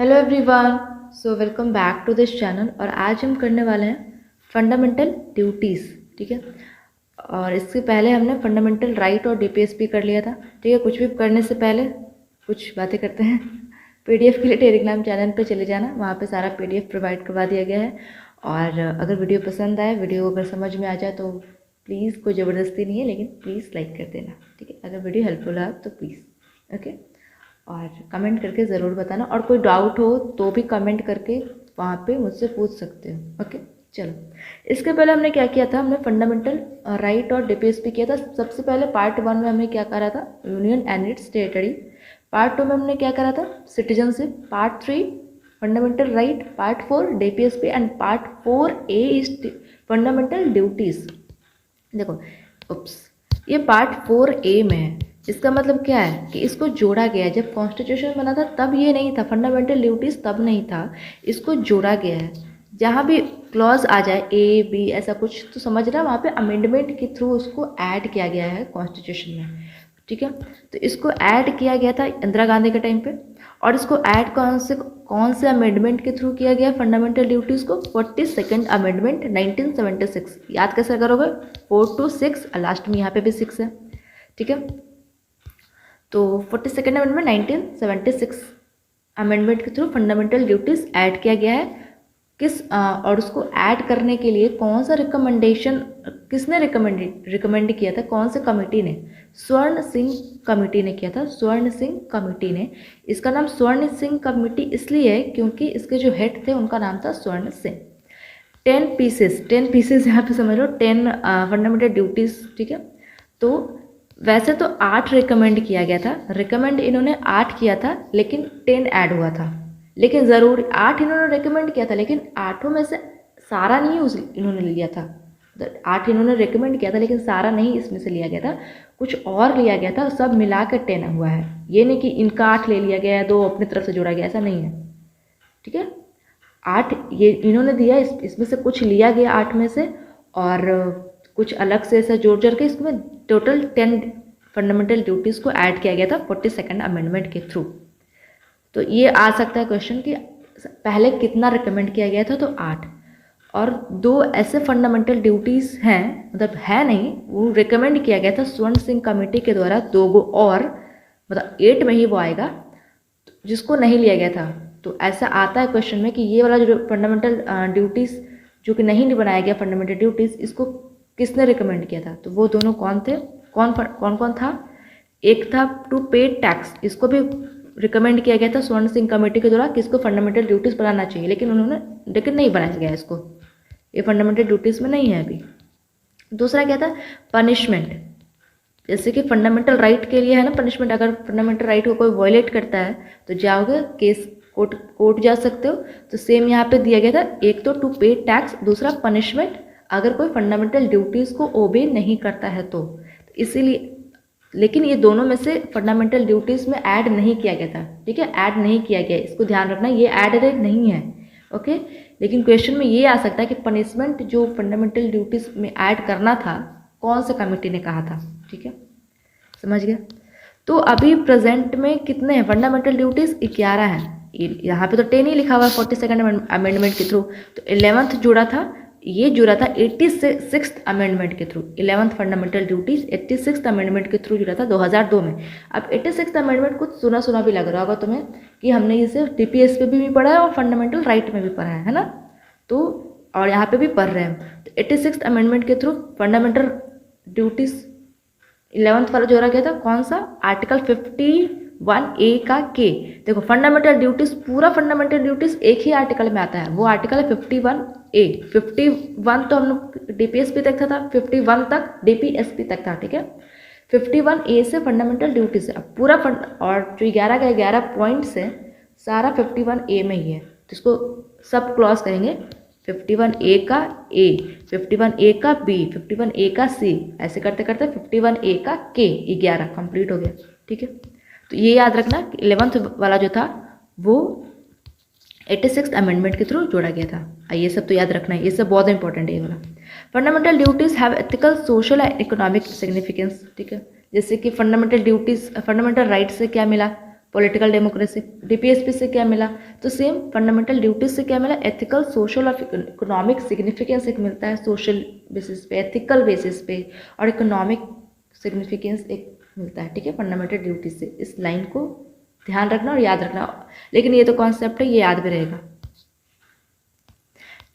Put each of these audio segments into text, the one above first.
Hello everyone. So welcome back to this channel. और आज हम करने वाले हैं फंडामेंटल ड्यूटीज़। ठीक है। और इससे पहले हमने फंडामेंटल राइट और डीपीएसपी कर लिया था। ठीक है। कुछ भी करने से पहले कुछ बातें करते हैं। पीडीएफ के लिए टेलीग्राम चैनल पे चले जाना, वहाँ पे सारा पीडीएफ प्रोवाइड करवा दिया गया है। और अगर वीडियो पसंद आए, वीडियो अगर समझ में आ जाए तो प्लीज़, कोई ज़बरदस्ती नहीं है, लेकिन प्लीज़ लाइक कर देना। ठीक है। अगर वीडियो हेल्पफुल है तो प्लीज़ ओके। और कमेंट करके ज़रूर बताना, और कोई डाउट हो तो भी कमेंट करके वहाँ पे मुझसे पूछ सकते हो। ओके। चलो, इसके पहले हमने क्या किया था, हमने फंडामेंटल राइट और डीपीएसपी किया था। सबसे पहले पार्ट 1 में हमने क्या करा था, union and it's territory. Part 2 में हमने क्या करा था, citizenship. Part 3 fundamental right. Part 4 DPSP and part 4A is fundamental duties. देखो, उप्स, ये पार्ट 4A में है। इसका मतलब क्या है कि इसको जोड़ा गया है। जब कॉन्स्टिट्यूशन बना था तब ये नहीं था, फंडामेंटल ड्यूटीज़ तब नहीं था, इसको जोड़ा गया है। जहाँ भी क्लॉज आ जाए A B ऐसा कुछ, तो समझ रहा है वहाँ पे अमेंडमेंट के थ्रू उसको ऐड किया गया है कॉन्स्टिट्यूशन में। ठीक है। तो इसको ऐड किया गया था इंदिरा गांधी के टाइम पे। और इसको ऐड कौन से अमेंडमेंट के थ्रू किया गया फंडामेंटल ड्यूटीज़ को, 42nd अमेंडमेंट 1976। याद कैसे करोगे, 4 to 6, लास्ट में यहाँ पे भी 6 है। ठीक है। तो 42nd अमेंडमेंट 1976 अमेंडमेंट के थ्रू फंडामेंटल ड्यूटीज़ ऐड किया गया है। और उसको ऐड करने के लिए कौन सा रिकमेंडेशन, किसने रिकमेंड किया था, कौन से कमेटी ने, स्वर्ण सिंह कमेटी ने किया था। स्वर्ण सिंह कमेटी ने। इसका नाम स्वर्ण सिंह कमेटी इसलिए है क्योंकि इसके जो हेड थे उनका नाम था स्वर्ण सिंह। 10 पीसेस यहाँ पे समझ लो, 10 फंडामेंटल ड्यूटीज़। ठीक है। तो वैसे तो 8 रिकमेंड किया गया था, रिकमेंड इन्होंने 8 किया था, लेकिन 10 ऐड हुआ था। लेकिन ज़रूर 8 इन्होंने रिकमेंड किया था, लेकिन 8 में से सारा नहीं इन्होंने लिया था। 8 इन्होंने रिकमेंड किया था, लेकिन सारा नहीं इसमें से लिया गया था, कुछ और लिया गया था। सब मिला कर 10 हुआ है। ये नहीं कि इनका 8 ले लिया गया है, 2 अपनी तरफ से जोड़ा गया, ऐसा नहीं है। ठीक है। 8 ये इन्होंने दिया, इसमें से कुछ लिया गया 8 में से, और कुछ अलग से ऐसा जोड़ के इसमें टोटल 10 फंडामेंटल ड्यूटीज़ को ऐड किया गया था 42nd अमेंडमेंट के थ्रू। तो ये आ सकता है क्वेश्चन कि पहले कितना रिकमेंड किया गया था, तो 8। और 2 ऐसे फंडामेंटल ड्यूटीज़ हैं, मतलब है नहीं, वो रिकमेंड किया गया था स्वर्ण सिंह कमेटी के द्वारा, 2 गो और, मतलब 8 में ही वो आएगा जिसको नहीं लिया गया था। तो ऐसा आता है क्वेश्चन में कि ये वाला जो फंडामेंटल ड्यूटीज़ जो कि नहीं बनाया गया फंडामेंटल ड्यूटीज़, इसको किसने रिकमेंड किया था। तो वो दोनों कौन थे, कौन कौन था। एक था टू पे टैक्स, इसको भी रिकमेंड किया गया था स्वर्ण सिंह कमेटी के द्वारा कि इसको फंडामेंटल ड्यूटीज़ बनाना चाहिए, लेकिन नहीं बनाया गया इसको, ये फंडामेंटल ड्यूटीज़ में नहीं है अभी। दूसरा क्या था, पनिशमेंट। जैसे कि फंडामेंटल राइट के लिए है ना पनिशमेंट, अगर फंडामेंटल राइट को कोई वायलेट करता है तो जाओगे केस, कोर्ट जा सकते हो। तो सेम यहाँ पे दिया गया था, एक तो टू पे टैक्स, दूसरा पनिशमेंट अगर कोई फंडामेंटल ड्यूटीज़ को ओबे नहीं करता है तो। इसीलिए, लेकिन ये दोनों में से फंडामेंटल ड्यूटीज़ में ऐड नहीं किया गया था। ठीक है, ऐड नहीं किया गया, इसको ध्यान रखना, ये ऐड नहीं है। ओके। लेकिन क्वेश्चन में ये आ सकता है कि पनिशमेंट जो फंडामेंटल ड्यूटीज़ में ऐड करना था, कौन से कमेटी ने कहा था। ठीक है, समझ गया। तो अभी प्रेजेंट में कितने हैं फंडामेंटल ड्यूटीज़, 11 हैं। यहाँ पे तो 10 ही लिखा हुआ है 42nd अमेंडमेंट के थ्रू। तो 11th जुड़ा था, ये जुड़ा था 86th अमेंडमेंट के through. 11th fundamental duties 86th amendment के थ्रू जुड़ा था 2002 में। अब 86th अमेंडमेंट कुछ सुना सुना भी लग रहा होगा तुम्हें कि हमने इसे टीपीएस पे भी पढ़ा है और फंडामेंटल राइट में भी पढ़ा है ना। तो और यहाँ पे भी पढ़ रहे हैं। तो 86th अमेंडमेंट के थ्रू फंडामेंटल ड्यूटीज़ 11th वाला जोड़ा गया था, कौन सा, आर्टिकल 51A का के। देखो, फंडामेंटल ड्यूटीज़, पूरा फंडामेंटल ड्यूटीज़ एक ही आर्टिकल में आता है, वो आर्टिकल है 51A। 51 तो हम लोग डीपीएसपी तक था, 51 तक डीपीएसपी तक था। ठीक है, 51A से फंडामेंटल ड्यूटीज़ है। अब पूरा और जो 11 का 11 पॉइंट्स है, सारा 51A में ही है। तो इसको सब क्लॉज करेंगे, 51A का A, 51A का B, 51A का C, ऐसे करते करते 51A का K, 11 कंप्लीट हो गया। ठीक है, तो ये याद रखना कि 11th वाला जो था वो 86th अमेंडमेंट के थ्रू जोड़ा गया था। ये सब तो याद रखना है, ये सब बहुत इंपॉर्टेंट है ये वाला। Fundamental duties have ethical, social and economic significance. ठीक है, जैसे कि फंडामेंटल ड्यूटीज़, फंडामेंटल राइट से क्या मिला, पॉलिटिकल डेमोक्रेसी। डीपीएसपी से क्या मिला, तो सेम फंडामेंटल ड्यूटीज से क्या मिला, एथिकल, सोशल और इकोनॉमिक सिग्निफिकेंस एक मिलता है, सोशल बेसिस पे, एथिकल बेसिस पे, और इकोनॉमिक सिग्निफिकेंस एक मिलता है, ठीक है, फंडामेंटल ड्यूटीज से। इस लाइन को ध्यान रखना और याद रखना, लेकिन ये तो कॉन्सेप्ट है, ये याद भी रहेगा।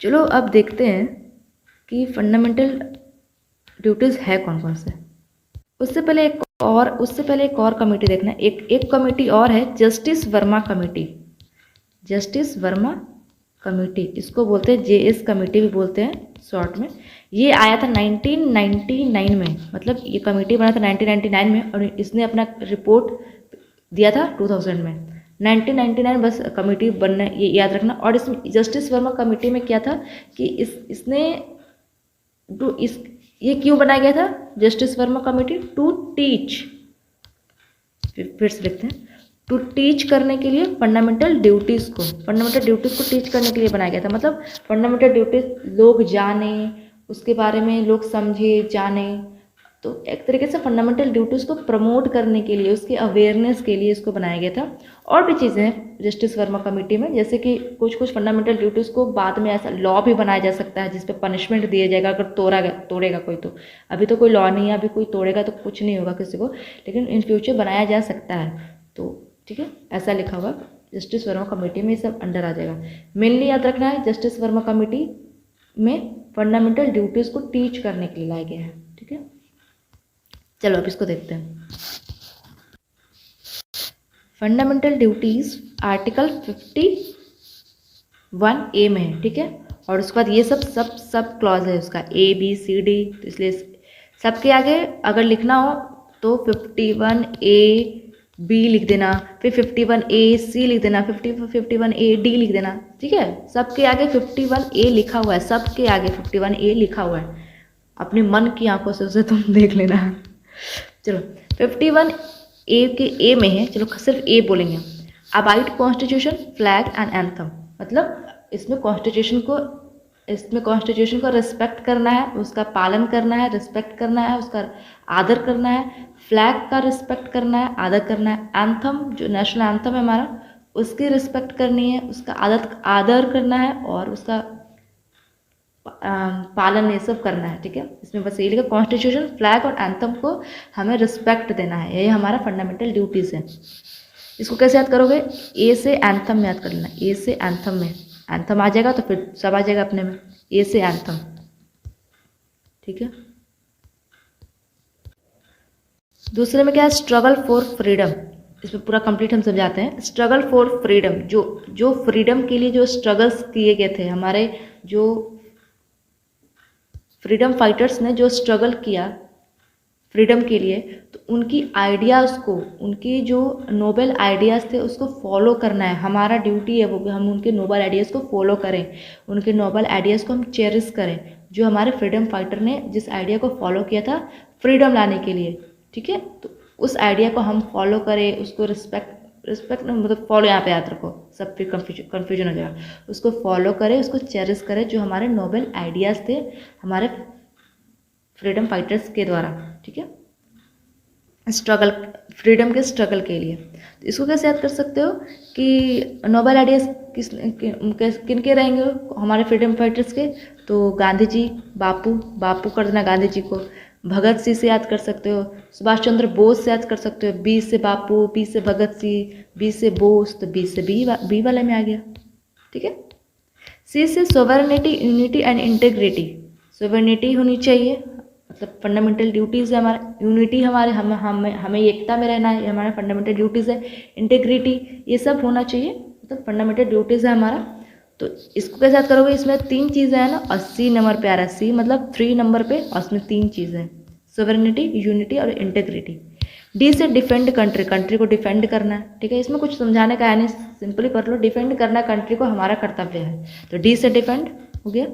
चलो अब देखते हैं कि फंडामेंटल ड्यूटीज़ है कौन कौन से। उससे पहले एक और कमेटी देखना, एक कमेटी और है, justice Verma committee. Justice Verma committee, इसको बोलते हैं जेएस कमेटी भी बोलते हैं शॉर्ट में। ये आया था 1999 में, मतलब ये कमेटी बना था 1999 में, और इसने अपना रिपोर्ट दिया था 2000 में। 1999 बस कमेटी बनना, ये याद रखना। और इसमें जस्टिस वर्मा कमेटी में क्या था कि ये क्यों बनाया गया था justice Verma committee, to teach, फिर से लिखते हैं, टू टीच करने के लिए फंडामेंटल ड्यूटीज़ को टीच करने के लिए बनाया गया था। मतलब फंडामेंटल ड्यूटीज लोग जाने, उसके बारे में लोग समझे जाने, तो एक तरीके से फंडामेंटल ड्यूटीज़ को प्रमोट करने के लिए, उसके अवेयरनेस के लिए इसको बनाया गया था। और भी चीज़ें हैं जस्टिस वर्मा कमेटी में, जैसे कि कुछ फंडामेंटल ड्यूटीज़ को बाद में ऐसा लॉ भी बनाया जा सकता है जिस पे पनिशमेंट दिया जाएगा अगर तोड़ेगा कोई। तो अभी तो कोई लॉ नहीं है, अभी कोई तोड़ेगा तो कुछ नहीं होगा किसी को, लेकिन इन फ्यूचर बनाया जा सकता है। तो ठीक है, ऐसा लिखा हुआ जस्टिस वर्मा कमेटी में, ये सब अंडर आ जाएगा। मेनली याद रखना है, जस्टिस वर्मा कमेटी में फंडामेंटल ड्यूटीज़ को टीच करने के लिए लाया गया है, ठीक है। चलो अब इसको देखते हैं। फंडामेंटल ड्यूटीज आर्टिकल 51A में है, ठीक है। और उसके बाद ये सब क्लॉज है उसका, A B C D, तो इसलिए सबके आगे अगर लिखना हो तो 51A B लिख देना, फिर 51A C लिख देना, 51A D लिख देना, ठीक है। सबके आगे 51A लिखा हुआ है, सबके आगे 51A लिखा हुआ है, अपनी मन की आंखों से उसे तुम देख लेना। चलो 51A के ए में है, चलो सिर्फ ए बोलेंगे। Abide constitution, flag and anthem, मतलब इसमें कॉन्स्टिट्यूशन को रिस्पेक्ट करना है, उसका पालन करना है, रिस्पेक्ट करना है, उसका आदर करना है, फ्लैग का रिस्पेक्ट करना है, आदर करना है, एंथम जो नेशनल एंथम है हमारा उसकी रिस्पेक्ट करनी है, उसका आदर करना है, और उसका पालन ये सब करना है, ठीक है। इसमें बस ये लिखा, कॉन्स्टिट्यूशन, फ्लैग और एंथम को हमें रिस्पेक्ट देना है, ये हमारा फंडामेंटल ड्यूटीज़ है। इसको कैसे याद करोगे, ए से एंथम में याद कर लेना, ए से एंथम में, एंथम आ जाएगा तो फिर सब आ जाएगा अपने में, ए से एंथम, ठीक है। दूसरे में क्या है, स्ट्रगल फॉर फ्रीडम, इसमें पूरा कंप्लीट हम समझाते हैं। स्ट्रगल फॉर फ्रीडम, जो फ्रीडम के लिए जो स्ट्रगल्स किए गए थे, हमारे जो फ्रीडम फाइटर्स ने जो स्ट्रगल किया फ्रीडम के लिए, तो उनकी आइडियाज़ को, उनकी जो नोबल आइडियाज़ थे उसको फॉलो करना है, हमारा ड्यूटी है वो, हम उनके नोबल आइडियाज़ को फॉलो करें, उनके नोबल आइडियाज़ को हम चेरिश करें, जो हमारे फ्रीडम फाइटर ने जिस आइडिया को फॉलो किया था फ्रीडम लाने के लिए, ठीक है। तो उस आइडिया को हम फॉलो करें, उसको रिस्पेक्ट मतलब फॉलो यहाँ पे याद रखो, सब फिर कन्फ्यूजन हो जाएगा, उसको फॉलो करें, उसको चेरिश करें, जो हमारे नोबल आइडियाज़ थे हमारे फ्रीडम फाइटर्स के द्वारा, ठीक है, स्ट्रगल, फ्रीडम के स्ट्रगल के लिए। तो इसको कैसे याद कर सकते हो कि नोबल आइडियाज़ किन के रहेंगे, हमारे फ्रीडम फाइटर्स के, तो गांधी जी, बापू कर देना गांधी जी को, भगत सिंह से याद कर सकते हो, सुभाष चंद्र बोस से याद कर सकते हो, बी से बापू, बी से भगत सिंह, बी से बोस, तो बी से बी वाले में आ गया, ठीक है। सी से sovereignty, unity and integrity, sovereignty होनी चाहिए, मतलब फंडामेंटल ड्यूटीज़ है हमारा, यूनिटी हमारे हमें एकता में रहना है, ये हमारा फंडामेंटल ड्यूटीज़ है, इंटेग्रिटी ये सब होना चाहिए, मतलब फंडामेंटल ड्यूटीज़ है हमारा। तो इसको कैसे याद करोगे, इसमें 3 चीज़ें हैं ना, और सी नंबर पे आ रहा है, सी मतलब 3 नंबर पे, और इसमें 3 चीज़ें हैं, सोवरेनिटी, यूनिटी और इंटेग्रिटी। डी से डिफेंड कंट्री, कंट्री को डिफेंड करना है, ठीक है, इसमें कुछ समझाने का है नहीं, सिंपली कर लो, डिफेंड करना कंट्री को हमारा कर्तव्य है, तो डी से डिफेंड हो गया।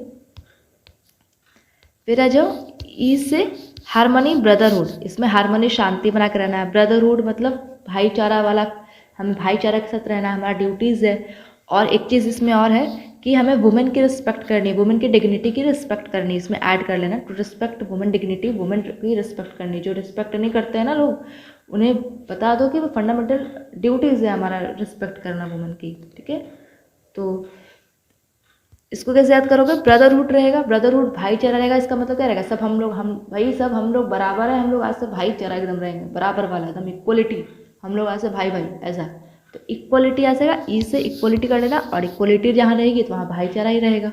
फिर आ जाओ ई से हारमोनी, ब्रदरहुड, इसमें हारमोनी शांति बना के रहना है, ब्रदरहुड मतलब भाईचारा वाला, हमें भाईचारा के साथ रहना हमारा ड्यूटीज़ है। और एक चीज़ इसमें और है कि हमें वुमेन की रिस्पेक्ट करनी है, वुमेन की डिग्निटी की रिस्पेक्ट करनी, इसमें ऐड कर लेना, to respect women dignity, women की रिस्पेक्ट करनी, जो रिस्पेक्ट नहीं करते हैं ना लोग, उन्हें बता दो कि वो फंडामेंटल ड्यूटीज़ है हमारा रिस्पेक्ट करना वुमेन की, ठीक है। तो इसको कैसे याद करोगे, ब्रदरहुड रहेगा, ब्रदरहुड भाईचारा रहेगा, इसका मतलब क्या रहेगा, सब हम लोग, हम भाई सब हम लोग बराबर है, हम लोग आज से भाईचारा एकदम रहेंगे, बराबर वाला एकदम इक्वलिटी, हम लोग आज से भाई भाई ऐसा। तो इक्वलिटी आ जाएगा, ई से इक्वलिटी कर लेना, और इक्वलिटी जहाँ रहेगी तो वहाँ भाईचारा ही रहेगा,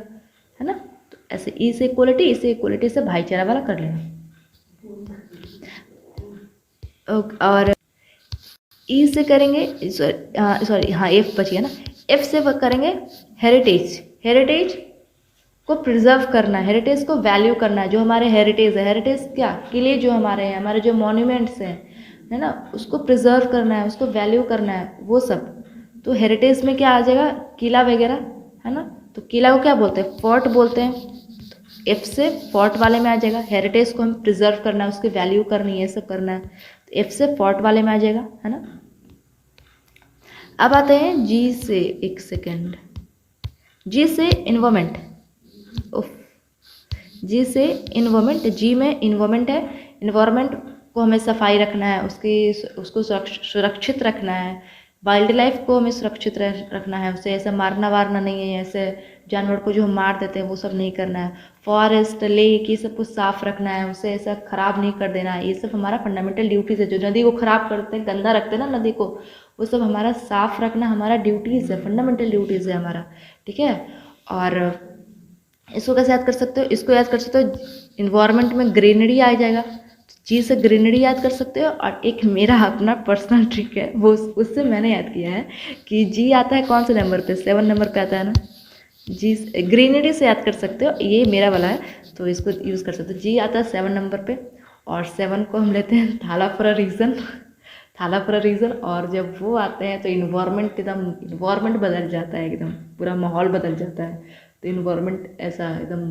है ना। तो ऐसे ई से इक्वलिटी, ई से इक्वलिटी से भाईचारा वाला कर लेना। और ई से करेंगे, सॉरी हाँ एफ बच गया ना, एफ से करेंगे हेरिटेज। हेरिटेज को प्रिजर्व करना है, हेरिटेज को वैल्यू करना है, जो हमारे हेरिटेज है, हेरिटेज क्या, किले जो हमारे हैं, हमारे जो मॉन्यूमेंट्स हैं, है ना, उसको प्रिजर्व करना है, उसको वैल्यू करना है, वो सब। तो हेरिटेज में क्या आ जाएगा, किला वगैरह, है ना। तो किला को क्या बोलते हैं, फोर्ट बोलते हैं। एफ से फोर्ट वाले में आ जाएगा, हेरिटेज को हम प्रिजर्व करना है, उसकी वैल्यू करनी है, ये सब करना है, तो एफ से फोर्ट वाले में आ जाएगा, है ना। अब आते हैं जी से, एक सेकेंड, जी से इन्वायरमेंट, जी से इन्वायरमेंट, जी में इन्वायरमेंट है, इन्वायरमेंट को हमें सफाई रखना है, उसको सुरक्षित रखना है, वाइल्ड लाइफ को हमें सुरक्षित रखना है, उसे ऐसा मारना वारना नहीं है, ऐसे जानवर को जो हम मार देते हैं वो सब नहीं करना है, फॉरेस्ट लेक ये सब कुछ साफ रखना है, उसे ऐसा ख़राब नहीं कर देना है, ये सब हमारा फंडामेंटल ड्यूटीज़ है। जो नदी को ख़राब करते हैं, गंदा रखते हैं ना नदी को, वो सब हमारा साफ रखना हमारा ड्यूटीज़ है, फंडामेंटल ड्यूटीज़ है हमारा, ठीक है। और इसको कैसे याद कर सकते हो, इसको याद कर सकते हो, इन्वायरमेंट में ग्रीनरी आ जाएगा, जी से ग्रीनरी याद कर सकते हो। और एक मेरा अपना पर्सनल ट्रिक है, वो उससे मैंने याद किया है कि जी आता है कौन से नंबर पे, 7 नंबर पे आता है ना, जी ग्रीनरी से याद कर सकते हो, ये मेरा वाला है तो इसको यूज़ कर सकते हो। जी आता है 7 नंबर पे, और 7 को हम लेते हैं थाला फॉर अ रीज़न, थाला फॉर अ रीज़न। और जब वो आते हैं तो इन्वायरमेंट एकदम, इन्वायरमेंट बदल जाता है, एकदम पूरा माहौल बदल जाता है, तो इन्वायरमेंट ऐसा एकदम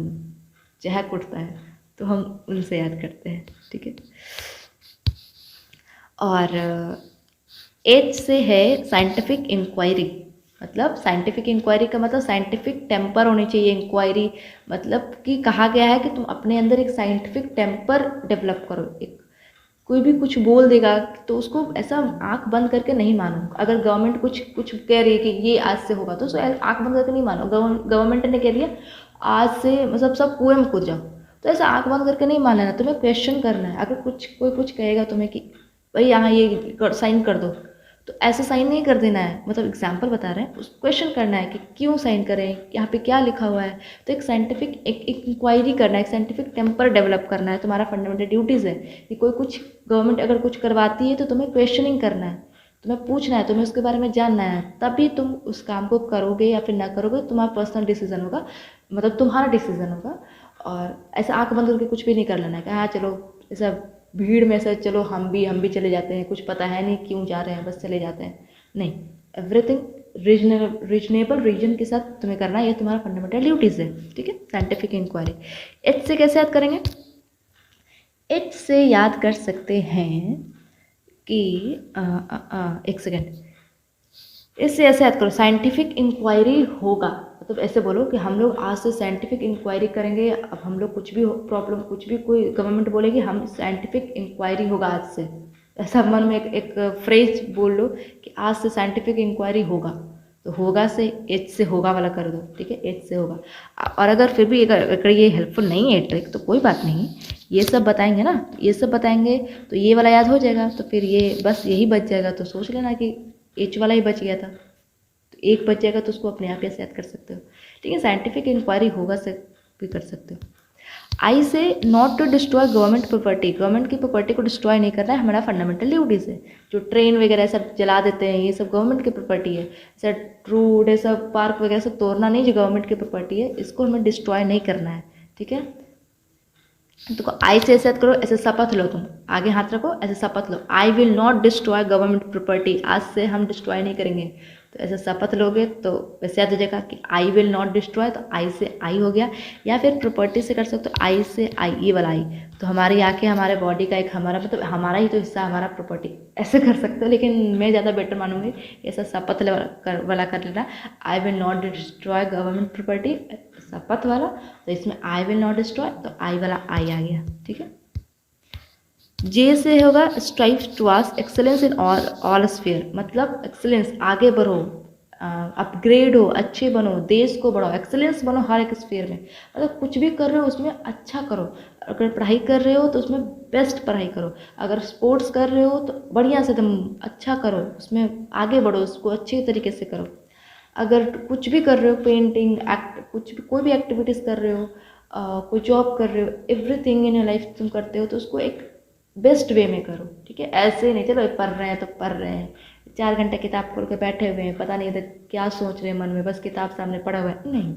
चहक उठता है, तो हम उनसे याद करते हैं, ठीक है। और एच से है साइंटिफिक इंक्वायरी, मतलब साइंटिफिक इंक्वायरी का मतलब साइंटिफिक टेम्पर होनी चाहिए। इंक्वायरी मतलब कि कहा गया है कि तुम अपने अंदर एक साइंटिफिक टेम्पर डेवलप करो। एक कोई भी कुछ बोल देगा तो उसको ऐसा आंख बंद करके नहीं मानो। अगर गवर्नमेंट कुछ कुछ कह रही है कि ये आज से होगा, तो उसको आंख बंद करके नहीं मानो। गवर्नमेंट ने कह दिया आज से मतलब सब कुएं में कूद जाओ, तो ऐसा आंख बंद करके नहीं मान लेना, तुम्हें क्वेश्चन करना है। अगर कोई कुछ कहेगा तुम्हें कि भाई यहाँ ये साइन कर दो, तो ऐसे साइन नहीं कर देना है, मतलब एग्जाम्पल बता रहे हैं, उस क्वेश्चन करना है कि क्यों साइन करें, यहाँ पे क्या लिखा हुआ है। तो एक साइंटिफिक एक इंक्वायरी करना है, एक साइंटिफिक टेम्पर डेवलप करना है, तुम्हारा फंडामेंटल ड्यूटीज़ है कि कोई कुछ गवर्नमेंट अगर कुछ करवाती है तो तुम्हें क्वेश्चनिंग करना है, तुम्हें पूछना है, तुम्हें उसके बारे में जानना है, तभी तुम उस काम को करोगे या फिर ना करोगे, तुम्हारा पर्सनल डिसीजन होगा, मतलब तुम्हारा डिसीजन होगा। और ऐसा आंख बंद करके कुछ भी नहीं कर लेना है कि हाँ चलो ऐसा भीड़ में से चलो हम भी चले जाते हैं, कुछ पता है नहीं क्यों जा रहे हैं, बस चले जाते हैं, नहीं। एवरीथिंग रीजनेबल रीजन के साथ तुम्हें करना है, ये तुम्हारा फंडामेंटल ड्यूटीज़ है, ठीक है। Scientific inquiry. एच से कैसे याद करेंगे, एच से याद कर सकते हैं कि एक सेकेंड, इससे ऐसे याद करो, साइंटिफिक इंक्वायरी होगा, मतलब ऐसे बोलो कि हम लोग आज से साइंटिफिक इंक्वायरी करेंगे। अब हम लोग कुछ भी प्रॉब्लम, कुछ भी कोई गवर्नमेंट बोलेगी, हम साइंटिफिक इंक्वायरी होगा आज से, ऐसा मन में एक फ्रेज बोल लो कि आज से साइंटिफिक इंक्वायरी होगा। तो होगा से एच से होगा वाला कर दो, ठीक है, एच से होगा। और अगर फिर भी अगर ये हेल्पफुल नहीं है ट्रिक तो कोई बात नहीं, ये सब बताएंगे ना, ये सब बताएंगे तो ये वाला याद हो जाएगा, तो फिर ये बस यही बच जाएगा। तो सोच लेना कि एच वाला ही बच गया था, तो एक बच जाएगा तो उसको अपने आप ऐसे याद कर सकते हो, ठीक है। साइंटिफिक इंक्वायरी होगा से भी कर सकते हो। I say not to destroy government property, government की प्रॉपर्टी को डिस्ट्रॉय नहीं करना है, हमारा फंडामेंटल ड्यूटीज़ है। जो ट्रेन वगैरह सब जला देते हैं ये सब गवर्नमेंट की प्रॉपर्टी है, ऐसा रोड ऐसा पार्क वगैरह सब तोड़ना नहीं, जो गवर्नमेंट की प्रॉपर्टी है इसको हमें डिस्ट्रॉय नहीं करना है, ठीक है। तो आई से ऐसे करो, ऐसे शपथ लो, तुम आगे हाथ रखो, ऐसे शपथ लो, I will not destroy government property, आज से हम डिस्ट्रॉय नहीं करेंगे। तो ऐसे शपथ लोगे तो वैसे याद हो जाएगा कि आई विल नॉट डिस्ट्रॉय, तो आई से आई हो गया। या फिर प्रॉपर्टी से कर सकते हो, आई से आई, ये वाला आई, तो हमारी आँखें हमारे बॉडी का एक हमारा मतलब हमारा ही तो हिस्सा, हमारा प्रॉपर्टी, ऐसे कर सकते हो। लेकिन मैं ज़्यादा बेटर मानूंगी ऐसा शपथ वाला कर लेना, आई will not destroy government property, शपथ वाला। तो इसमें आई विल नॉट डिस्ट्रॉय, तो आई वाला आई आ गया, ठीक है। जे से होगा strive towards excellence in all sphere, मतलब एक्सेलेंस, आगे बढ़ो, अपग्रेड हो, अच्छे बनो, देश को बढ़ाओ, एक्सेलेंस बनो हर एक स्फीयर में। मतलब कुछ भी कर रहे हो उसमें अच्छा करो। अगर पढ़ाई कर रहे हो तो उसमें बेस्ट पढ़ाई करो। अगर स्पोर्ट्स कर रहे हो तो बढ़िया से तुम अच्छा करो, उसमें आगे बढ़ो, उसको अच्छे तरीके से करो। अगर कुछ भी कर रहे हो, पेंटिंग, एक्ट, कुछ भी, कोई भी एक्टिविटीज़ कर रहे हो, कोई जॉब कर रहे हो, एवरीथिंग इन योर लाइफ तुम करते हो तो उसको एक बेस्ट वे में करो। ठीक है, ऐसे नहीं चलो पढ़ रहे हैं तो पढ़ रहे हैं, 4 घंटे किताब खोल के बैठे हुए हैं, पता नहीं इधर क्या सोच रहे हैं मन में, बस किताब सामने पढ़ा हुआ है, नहीं,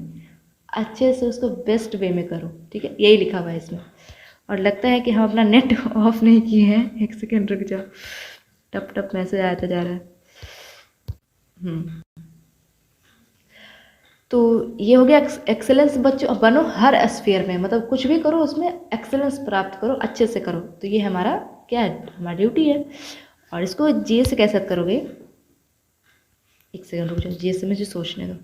अच्छे से उसको बेस्ट वे में करो। ठीक है, यही लिखा हुआ है इसमें। और लगता है कि हम अपना नेट ऑफ नहीं किए हैं, 1 सेकेंड रुक जाओ, टप टप मैसेज आता जा रहा है। तो ये हो गया एक्सेलेंस, बच्चों बनो हर स्फीयर में, मतलब कुछ भी करो उसमें एक्सेलेंस प्राप्त करो, अच्छे से करो। तो ये हमारा क्या है, हमारी ड्यूटी है। और इसको जे से कैसे करोगे, 1 सेकेंड रुक जाओ, जे से मुझे सोचने दो।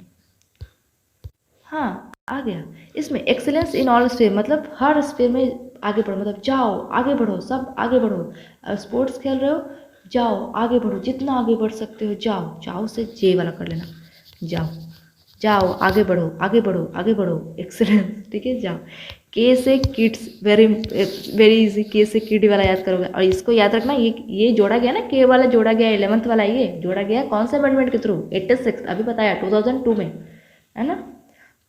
हाँ आ गया, इसमें एक्सेलेंस इन ऑल स्फीयर, मतलब हर स्फीयर में आगे बढ़ो, मतलब जाओ आगे बढ़ो, सब आगे बढ़ो। स्पोर्ट्स खेल रहे हो, जाओ आगे बढ़ो, जितना आगे बढ़ सकते हो जाओ। जाओ से जे वाला कर लेना, जाओ जाओ आगे बढ़ो, आगे बढ़ो, आगे बढ़ो, एक्सेलेंस। ठीक है, जाओ। के से किड्स, वेरी वेरी इजी, के से किड वाला याद करोगे। और इसको याद रखना, ये जोड़ा गया ना, के वाला जोड़ा गया, 11th वाला ये जोड़ा गया कौन से अमेंडमेंट के थ्रू, 86, अभी बताया 2002 में, है ना।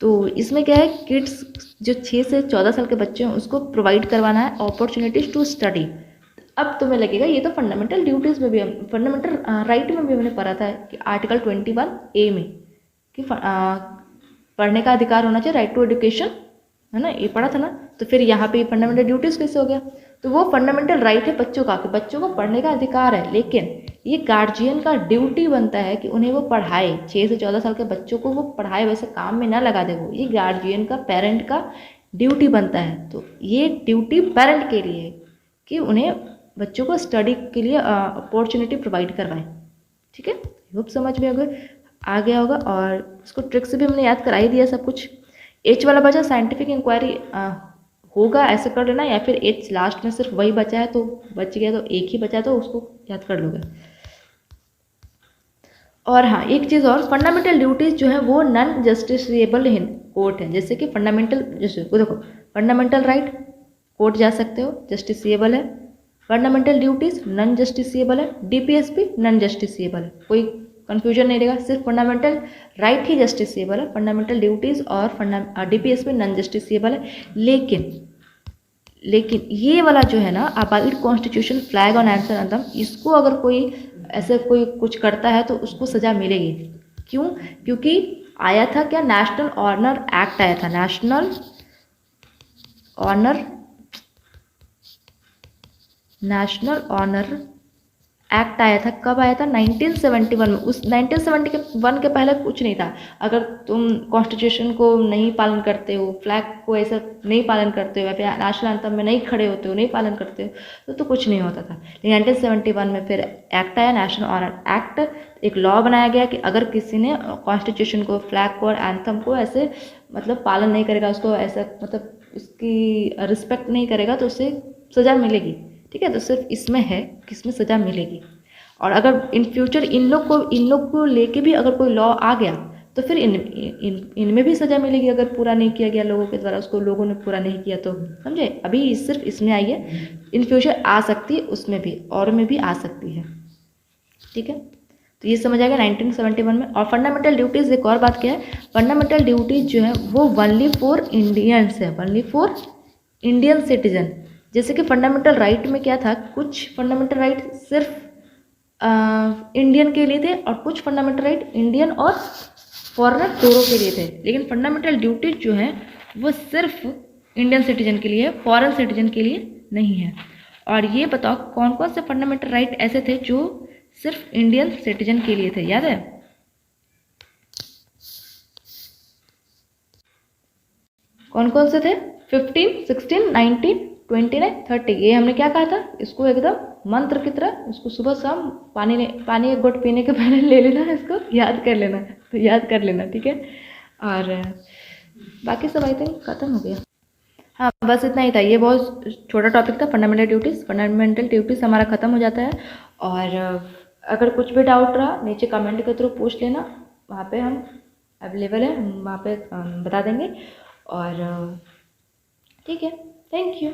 तो इसमें क्या है, किड्स जो 6 से 14 साल के बच्चे हैं उसको प्रोवाइड करवाना है अपॉर्चुनिटीज टू स्टडी। अब तुम्हें लगेगा ये तो फंडामेंटल ड्यूटीज़ में भी, फंडामेंटल राइट में भी हमने पढ़ा था कि आर्टिकल 21A में कि पढ़ने का अधिकार होना चाहिए, राइट टू एजुकेशन, है ना, ये पढ़ा था ना। तो फिर यहाँ पे फंडामेंटल ड्यूटीज़ कैसे हो गया, तो वो फंडामेंटल राइट है बच्चों का, कि बच्चों को पढ़ने का अधिकार है, लेकिन ये गार्जियन का ड्यूटी बनता है कि उन्हें वो पढ़ाए, 6 से 14 साल के बच्चों को वो पढ़ाए, वैसे काम में ना लगा दे, वो ये गार्जियन का, पेरेंट का ड्यूटी बनता है। तो ये ड्यूटी पेरेंट के लिए है कि उन्हें बच्चों को स्टडी के लिए अपॉर्चुनिटी प्रोवाइड करवाएं। ठीक है, होप समझ में आ गया होगा। और इसको ट्रिक से भी हमने याद करा ही दिया सब कुछ। एच वाला बचा साइंटिफिक इंक्वायरी होगा, ऐसे कर लेना, या फिर एच लास्ट में सिर्फ वही बचा है तो बच गया, तो एक ही बचा है तो उसको याद कर लोगे। और हाँ, एक चीज़ और, फंडामेंटल ड्यूटीज़ जो है वो नॉन जस्टिसेबल कोर्ट है। जैसे कि फंडामेंटल, जैसे वो देखो, फंडामेंटल राइट कोर्ट जा सकते हो, जस्टिसेबल है। फंडामेंटल ड्यूटीज़ नॉन जस्टिसेबल है, डीपीएसपी नॉन जस्टिसेबल है, कोई कन्फ्यूजन नहीं रहेगा, सिर्फ फंडामेंटल राइट ही जस्टिसेबल है, फंडामेंटल ड्यूटीज़ और डीपीएसपी नॉन जस्टिसेबल है। लेकिन ये वाला जो है ना, अबाइड कॉन्स्टिट्यूशन, फ्लैग और नेशनल एंथम, इसको अगर कोई ऐसे कोई कुछ करता है तो उसको सज़ा मिलेगी। क्यों, क्योंकि आया था क्या, नेशनल ऑनर एक्ट आया था, नेशनल ऑनर एक्ट आया था। कब आया था, 1971 में। उस 1971 के पहले कुछ नहीं था। अगर तुम कॉन्स्टिट्यूशन को नहीं पालन करते हो, फ्लैग को ऐसा नहीं पालन करते हो, या फिर नेशनल एंथम में नहीं खड़े होते हो, नहीं पालन करते हो, तो कुछ नहीं होता था। लेकिन 1971 में फिर एक्ट आया, नेशनल ऑनर एक्ट, एक लॉ बनाया गया कि अगर किसी ने कॉन्स्टिट्यूशन को, फ्लैग को और एंथम को ऐसे मतलब पालन नहीं करेगा, उसको ऐसा मतलब उसकी रिस्पेक्ट नहीं करेगा, तो उसे सज़ा मिलेगी। ठीक है, तो सिर्फ इसमें है कि इसमें सज़ा मिलेगी। और अगर इन फ्यूचर इन लोग को लेके भी अगर कोई लॉ आ गया तो फिर इनमें भी सज़ा मिलेगी, अगर पूरा नहीं किया गया लोगों के द्वारा, उसको लोगों ने पूरा नहीं किया तो। समझे, अभी सिर्फ इसमें आई है, इन फ्यूचर आ सकती है, उसमें भी और में भी आ सकती है। ठीक है, तो ये समझ आ गया 1971 में। और फंडामेंटल ड्यूटीज़, एक और बात क्या है, फंडामेंटल ड्यूटीज जो है वो ओनली फॉर इंडियंस है, ओनली फॉर इंडियन सिटीजन। जैसे कि फंडामेंटल राइट में क्या था, कुछ फंडामेंटल राइट सिर्फ इंडियन के लिए थे, और कुछ फंडामेंटल राइट इंडियन और फॉरेनर दोनों के लिए थे। लेकिन फंडामेंटल ड्यूटीज जो है वो सिर्फ इंडियन सिटीजन के लिए, फॉरेन सिटीजन के लिए नहीं है। और ये बताओ कौन कौन से फंडामेंटल राइट ऐसे थे जो सिर्फ इंडियन सिटीजन के लिए थे, याद है? कौन कौन से थे? 15, 16, 19, 29, 30। ये हमने क्या कहा था, इसको एकदम मंत्र की तरह, इसको सुबह शाम पानी एक घुट पीने के पहले ले लेना, इसको याद कर लेना, तो याद कर लेना। ठीक है, और बाकी सब आई थिंक खत्म हो गया। हाँ बस इतना ही था, ये बहुत छोटा टॉपिक था, फंडामेंटल ड्यूटीज़। फंडामेंटल ड्यूटीज़ हमारा ख़त्म हो जाता है। और अगर कुछ भी डाउट रहा नीचे कमेंट के थ्रू पूछ लेना, वहाँ पे हम अवेलेबल है, हम वहाँ पे बता देंगे। और ठीक है, थैंक यू।